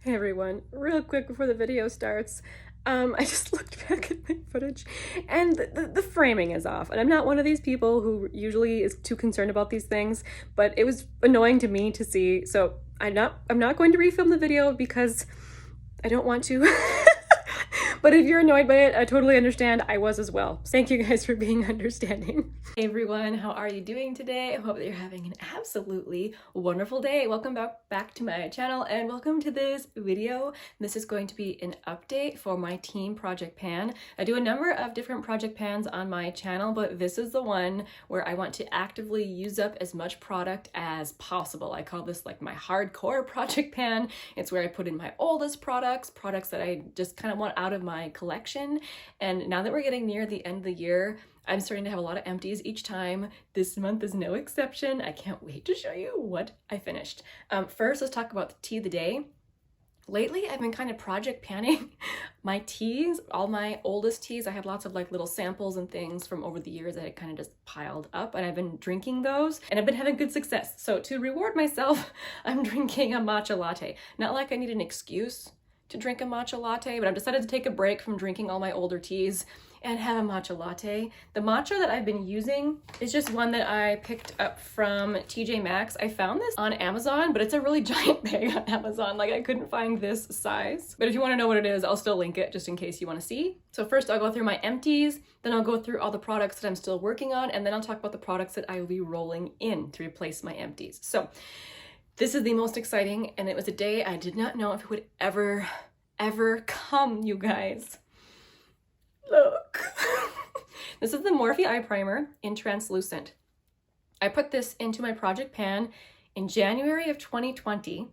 Hey everyone, real quick before the video starts, I just looked back at my footage and the framing is off. And I'm not one of these people who usually is too concerned about these things, but it was annoying to me to see. So I'm not going to refilm the video because I don't want to. But if you're annoyed by it, I totally understand. I was as well. Thank you guys for being understanding. Hey everyone, how are you doing today? I hope that you're having an absolutely wonderful day. Welcome back to my channel and welcome to this video. This is going to be an update for my team Project Pan. I do a number of different Project Pans on my channel, but this is the one where I want to actively use up as much product as possible. I call this like my hardcore Project Pan. It's where I put in my oldest products that I just kind of want out of my collection. And now that we're getting near the end of the year, I'm starting to have a lot of empties each time. This month is no exception. I can't wait to show you what I finished. First, let's talk about the tea of the day. Lately, I've been kind of project panning my teas, all my oldest teas. I have lots of like little samples and things from over the years that I kind of just piled up, and I've been drinking those and I've been having good success. So to reward myself, I'm drinking a matcha latte. Not like I need an excuse to drink a matcha latte, but I've decided to take a break from drinking all my older teas and have a matcha latte. The matcha that I've been using is just one that I picked up from TJ Maxx. I found this on Amazon, but it's a really giant bag on Amazon. Like I couldn't find this size. But if you want to know what it is, I'll still link it just in case you want to see. So first I'll go through my empties, then I'll go through all the products that I'm still working on, and then I'll talk about the products that I will be rolling in to replace my empties. So this is the most exciting, and it was a day I did not know if it would ever come, you guys. Look. This is the Morphe Eye Primer in Translucent. I put this into my Project Pan in January of 2020,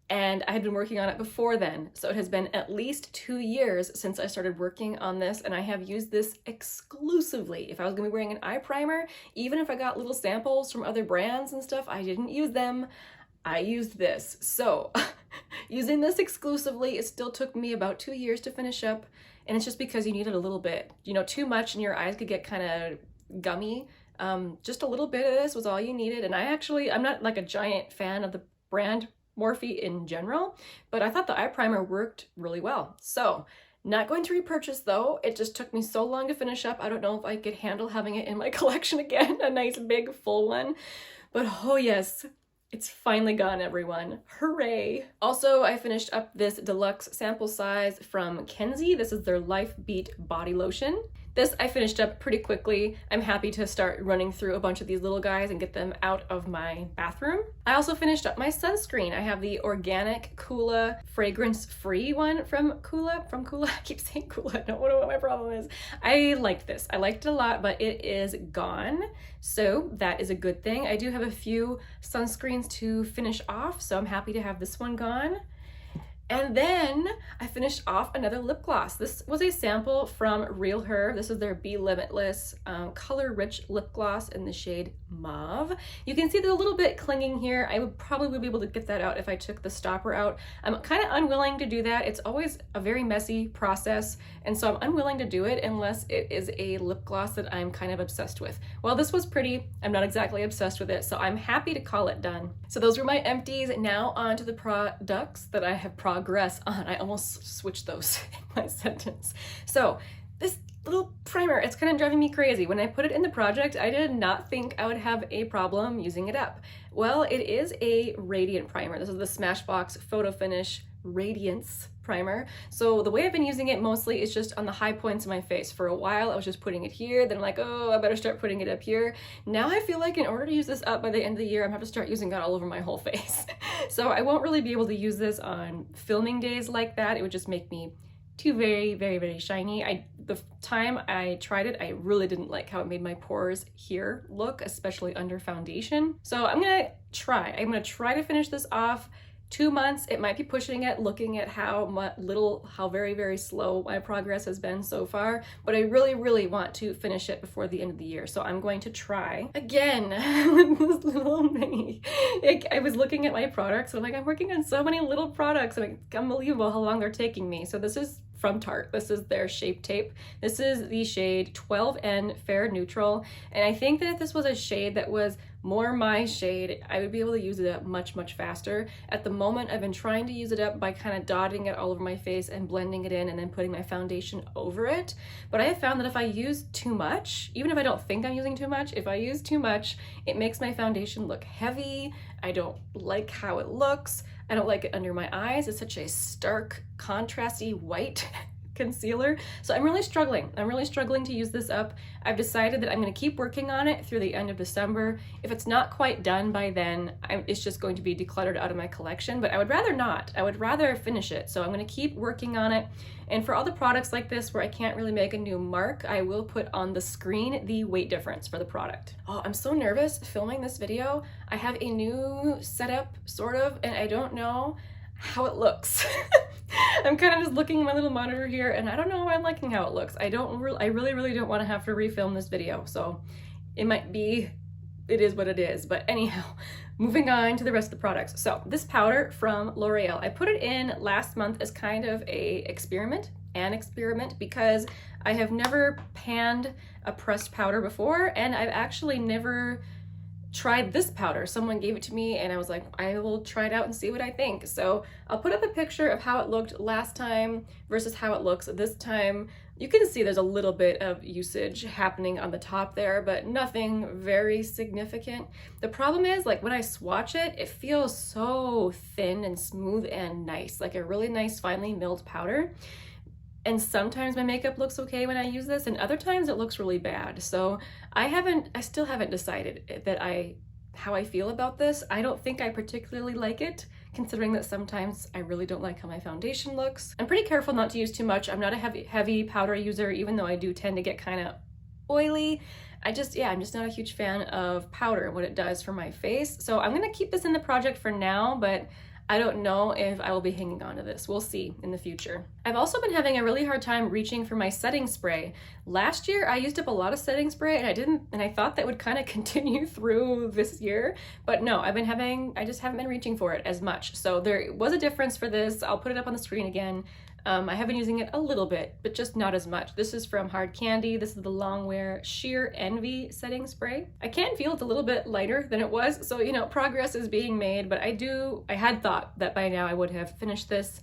and I had been working on it before then. So it has been at least 2 years since I started working on this, and I have used this exclusively. If I was gonna be wearing an eye primer, even if I got little samples from other brands and stuff, I didn't use them. I used this. So using this exclusively, it still took me about 2 years to finish up. And it's just because you needed a little bit, you know, too much and your eyes could get kind of gummy. Just a little bit of this was all you needed. And I'm not like a giant fan of the brand Morphe in general, but I thought the eye primer worked really well. So not going to repurchase though. It just took me so long to finish up. I don't know if I could handle having it in my collection again, a nice big full one. But oh yes, it's finally gone, everyone. Hooray! Also, I finished up this deluxe sample size from Kenzie. This is their Life Beat body lotion. This I finished up pretty quickly. I'm happy to start running through a bunch of these little guys and get them out of my bathroom. I also finished up my sunscreen. I have the organic Kula fragrance-free one from Kula. I keep saying Kula. I don't know what my problem is. I liked this. I liked it a lot, but it is gone. So that is a good thing. I do have a few sunscreens to finish off, so I'm happy to have this one gone. And then I finished off another lip gloss. This was a sample from Real Her. This is their Be Limitless color-rich lip gloss in the shade Mauve. You can see there's a little bit clinging here. I would probably be able to get that out if I took the stopper out. I'm kind of unwilling to do that. It's always a very messy process, and so I'm unwilling to do it unless it is a lip gloss that I'm kind of obsessed with. Well, this was pretty. I'm not exactly obsessed with it, so I'm happy to call it done. So those were my empties. Now on to the products that I have progress on. I almost switched those in my sentence. So this little primer, it's kind of driving me crazy. When I put it in the project, I did not think I would have a problem using it up. Well, it is a radiant primer. This is the Smashbox Photo Finish Radiance primer. So the way I've been using it mostly is just on the high points of my face. For a while I was just putting it here, then I'm like, oh, I better start putting it up here. Now I feel like in order to use this up by the end of the year, I'm gonna have to start using it all over my whole face. So I won't really be able to use this on filming days like that. It would just make me too very shiny. The time I tried it, I really didn't like how it made my pores here look, especially under foundation. So I'm gonna try to finish this off. 2 months, it might be pushing it, looking at how very slow my progress has been so far, but I really want to finish it before the end of the year. So I'm going to try again with this little mini. I was looking at my products, and I'm like, I'm working on so many little products, and it's unbelievable how long they're taking me. So this is from Tarte. This is their Shape Tape. This is the shade 12N Fair Neutral, and I think that if this was a shade that was more my shade, I would be able to use it up much, much faster. At the moment, I've been trying to use it up by kind of dotting it all over my face and blending it in and then putting my foundation over it. But I have found that if I use too much, even if I don't think I'm using too much, if I use too much, it makes my foundation look heavy. I don't like how it looks. I don't like it under my eyes. It's such a stark, contrasty white concealer. So I'm really struggling. I'm really struggling to use this up. I've decided that I'm going to keep working on it through the end of December. If it's not quite done by then, it's just going to be decluttered out of my collection, but I would rather not. I would rather finish it. So I'm going to keep working on it. And for all the products like this where I can't really make a new mark, I will put on the screen the weight difference for the product. Oh, I'm so nervous filming this video. I have a new setup, sort of, and I don't know how it looks. I'm kind of just looking at my little monitor here, and I don't know if I'm liking how it looks. I really don't want to have to refilm this video, so it is what it is. But anyhow, moving on to the rest of the products. So this powder from L'Oreal, I put it in last month as kind of an experiment because I have never panned a pressed powder before, and I've actually never tried this powder. Someone gave it to me and I was like, I will try it out and see what I think. So I'll put up a picture of how it looked last time versus how it looks this time. You can see there's a little bit of usage happening on the top there, but nothing very significant. The problem is, like, when I swatch it, it feels so thin and smooth and nice, like a really nice finely milled powder. And sometimes my makeup looks okay when I use this, and other times it looks really bad. So I still haven't decided how I feel about this. I don't think I particularly like it, considering that sometimes I really don't like how my foundation looks. I'm pretty careful not to use too much. I'm not a heavy powder user, even though I do tend to get kind of oily. I'm just not a huge fan of powder and what it does for my face. So I'm gonna keep this in the project for now, but I don't know if I will be hanging on to this. We'll see in the future. I've also been having a really hard time reaching for my setting spray. Last year, I used up a lot of setting spray and I thought that would kind of continue through this year, but no, I just haven't been reaching for it as much. So there was a difference for this. I'll put it up on the screen again. I have been using it a little bit, but just not as much. This is from Hard Candy. This is the Longwear Sheer Envy setting spray. I can feel it's a little bit lighter than it was, so you know, progress is being made, but I had thought that by now I would have finished this.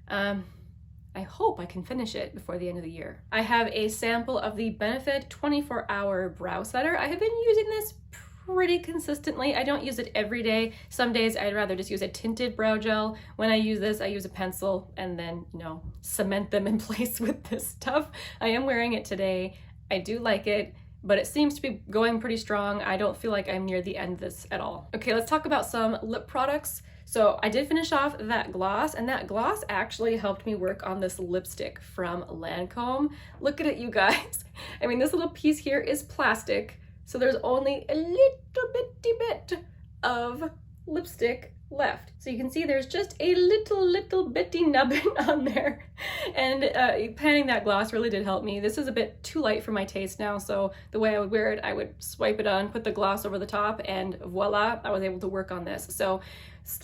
I hope I can finish it before the end of the year. I have a sample of the Benefit 24-Hour Brow Setter. I have been using this pretty consistently. I don't use it every day. Some days I'd rather just use a tinted brow gel. When I use this, I use a pencil and then, you know, cement them in place with this stuff. I am wearing it today. I do like it, but it seems to be going pretty strong. I don't feel like I'm near the end of this at all. Okay, let's talk about some lip products. So I did finish off that gloss, and that gloss actually helped me work on this lipstick from Lancome. Look at it, you guys. I mean, this little piece here is plastic, so there's only a little bitty bit of lipstick left. So you can see there's just a little bitty nubbin on there. And panning that gloss really did help me. This is a bit too light for my taste now, so the way I would wear it, I would swipe it on, put the gloss over the top, and voila, I was able to work on this. So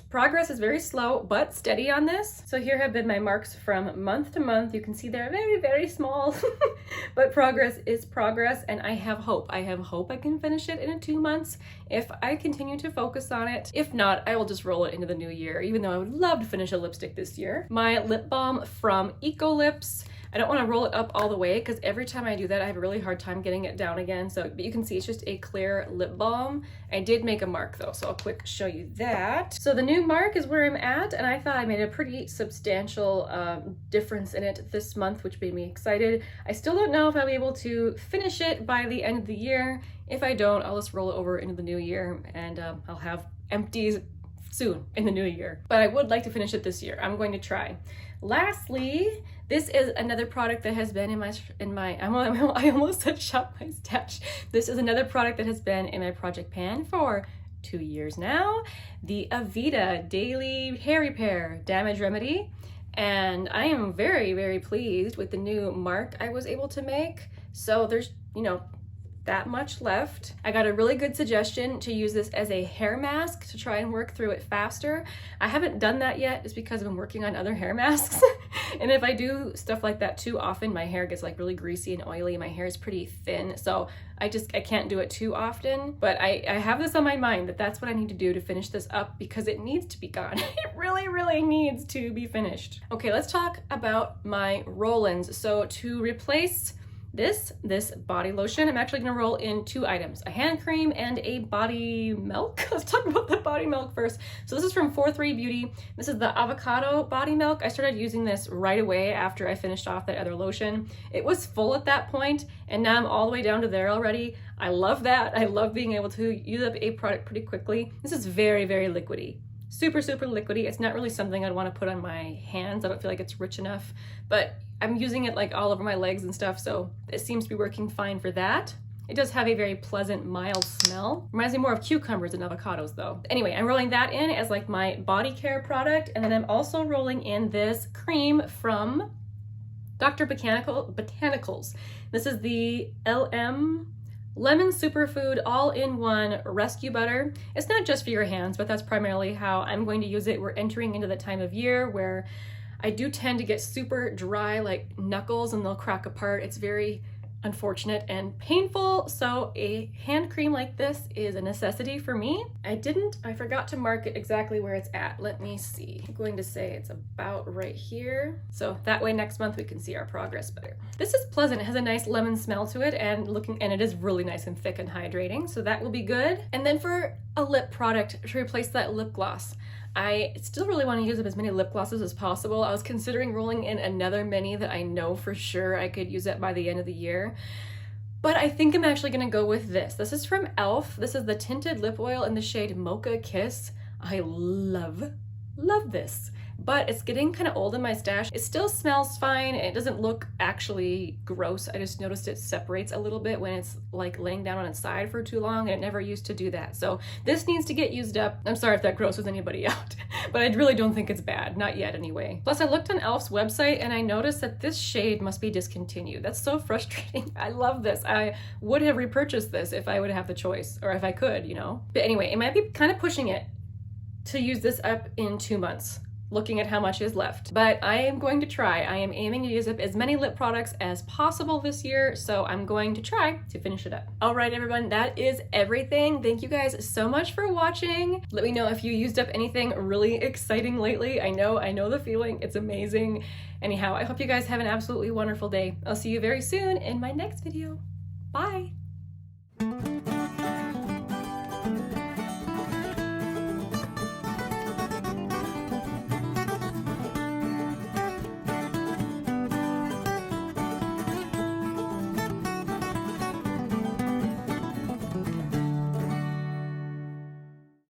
progress is very slow but steady on this. So here have been my marks from month to month. You can see they're very, very small, but progress is progress, and I have hope. I have hope I can finish it in 2 months if I continue to focus on it. If not, I will just roll it into the new year, even though I would love to finish a lipstick this year. My lip balm from Eco Lips. I don't want to roll it up all the way because every time I do that, I have a really hard time getting it down again. So, but you can see it's just a clear lip balm. I did make a mark though, so I'll quick show you that. So the new mark is where I'm at, and I thought I made a pretty substantial difference in it this month, which made me excited. I still don't know if I'll be able to finish it by the end of the year. If I don't, I'll just roll it over into the new year, and I'll have empties soon in the new year. But I would like to finish it this year. I'm going to try. Lastly, this is another product that has been I almost said shop my stash. This is another product that has been in my project pan for 2 years now. The Aveda Daily Hair Repair Damage Remedy. And I am very, very pleased with the new mark I was able to make. So there's, you know, that much left. I got a really good suggestion to use this as a hair mask to try and work through it faster. I haven't done that yet just because I've been working on other hair masks. And if I do stuff like that too often, my hair gets like really greasy and oily. My hair is pretty thin, so I can't do it too often. But I have this on my mind that that's what I need to do to finish this up because it needs to be gone. It really, really needs to be finished. Okay, let's talk about my roll-ins. So to replace this body lotion, I'm actually gonna roll in 2 items, a hand cream and a body milk. Let's talk about the body milk first. So this is from 4-3 Beauty. This is the avocado body milk. I started using this right away after I finished off that other lotion. It was full at that point, and now I'm all the way down to there already. I love that. I love being able to use up a product pretty quickly. This is very, very liquidy. Super, super liquidy. It's not really something I'd want to put on my hands. I don't feel like it's rich enough, but I'm using it like all over my legs and stuff, so it seems to be working fine for that. It does have a very pleasant, mild smell. Reminds me more of cucumbers than avocados though. Anyway, I'm rolling that in as like my body care product, and then I'm also rolling in this cream from Dr. Botanicals. This is the Lemon Superfood All-in-One Rescue Butter. It's not just for your hands, but that's primarily how I'm going to use it. We're entering into the time of year where I do tend to get super dry, like knuckles, and they'll crack apart. It's very unfortunate and painful, so a hand cream like this is a necessity for me. I forgot to mark it exactly where it's at. Let me see. I'm going to say it's about right here. So that way next month we can see our progress better. This is pleasant. It has a nice lemon smell to it, and it is really nice and thick and hydrating, so that will be good. And then for a lip product to replace that lip gloss, I still really want to use up as many lip glosses as possible. I was considering rolling in another mini that I know for sure I could use it by the end of the year. But I think I'm actually going to go with this. This is from e.l.f. This is the tinted lip oil in the shade Mocha Kiss. I love this. But it's getting kind of old in my stash. It still smells fine. It doesn't look actually gross. I just noticed it separates a little bit when it's like laying down on its side for too long, and it never used to do that. So this needs to get used up. I'm sorry if that grosses anybody out, but I really don't think it's bad. Not yet anyway. Plus I looked on e.l.f.'s website and I noticed that this shade must be discontinued. That's so frustrating. I love this. I would have repurchased this if I would have the choice, or if I could, you know. But anyway, it might be kind of pushing it to use this up in 2 months, looking at how much is left. But I am going to try. I am aiming to use up as many lip products as possible this year, so I'm going to try to finish it up. All right, everyone, that is everything. Thank you guys so much for watching. Let me know if you used up anything really exciting lately. I know the feeling. It's amazing. Anyhow, I hope you guys have an absolutely wonderful day. I'll see you very soon in my next video. Bye.